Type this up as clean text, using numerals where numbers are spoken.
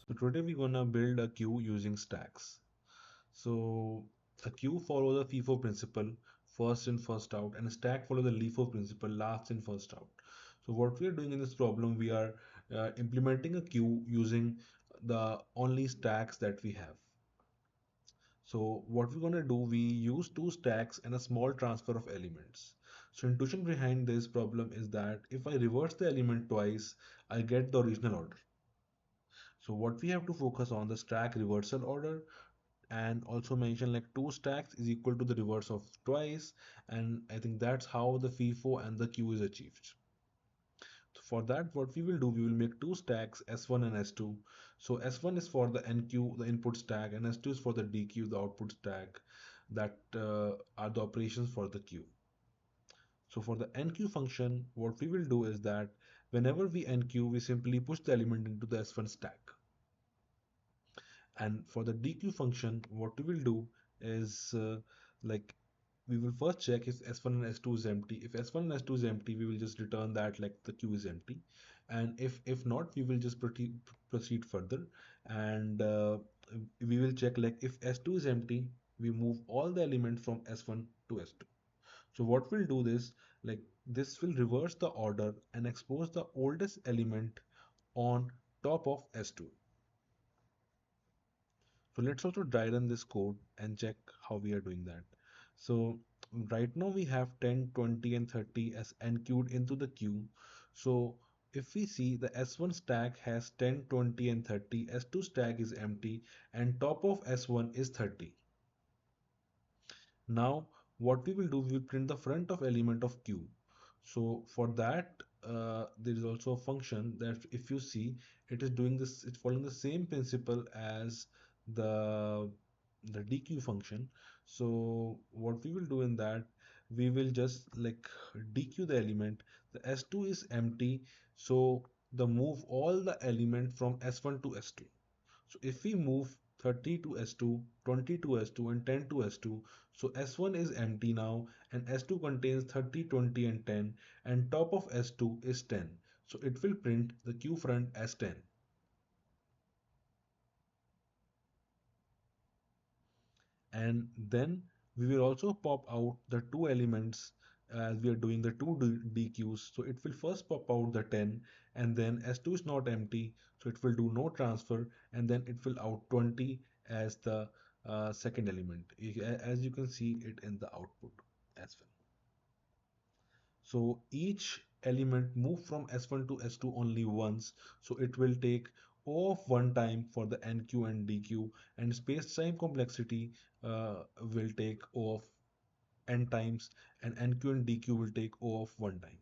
So today we're gonna build a queue using stacks. So a queue follows the FIFO principle, first in, first out, and a stack follows the LIFO principle, last in, first out. So what we are doing in this problem, we are implementing a queue using the only stacks that we have. So what we're gonna do, we use two stacks and a small transfer of elements. So intuition behind this problem is that if I reverse the element twice, I get the original order. So what we have to focus on the stack reversal order, and also mention like two stacks is equal to the reverse of twice, and I think that's how the FIFO and the queue is achieved. So for that, what we will do, we will make two stacks S1 and S2. So S1 is for the NQ, the input stack, and S2 is for the DQ, the output stack. That are the operations for the queue. So for the NQ function, what we will do is that whenever we NQ, we simply push the element into the S1 stack. And for the DQ function, what we will do is like we will first check if S1 and S2 is empty. If S1 and S2 is empty, we will just return that like the queue is empty. And if not, we will just proceed further. And we will check like if S2 is empty, we move all the elements from S1 to S2. So what we'll do this, like this will reverse the order and expose the oldest element on top of S2. So let's also dry run this code and check how we are doing that. So right now we have 10, 20 and 30 as enqueued into the queue. So if we see the S1 stack has 10, 20 and 30, S2 stack is empty and top of S1 is 30. Now what we will do, we will print the front of element of queue. So for that there is also a function that if you see it is doing this, it's following the same principle as the dequeue function. So what we will do in that, we will just like dequeue the element. The S2 is empty, so the move all the element from S1 to S2. So if we move 30 to S2, 20 to S2 and 10 to S2, so S1 is empty now and S2 contains 30, 20 and 10 and top of S2 is 10. So it will print the queue front as 10. And then we will also pop out the two elements as we are doing the two DQs. So it will first pop out the 10 and then S2 is not empty, so it will do no transfer and then it will out 20 as the second element, as you can see it in the output as well. So each element move from S1 to S2 only once. So it will take O of one time for the NQ and DQ, and space-time complexity will take O of n times, and NQ and DQ will take O of one time.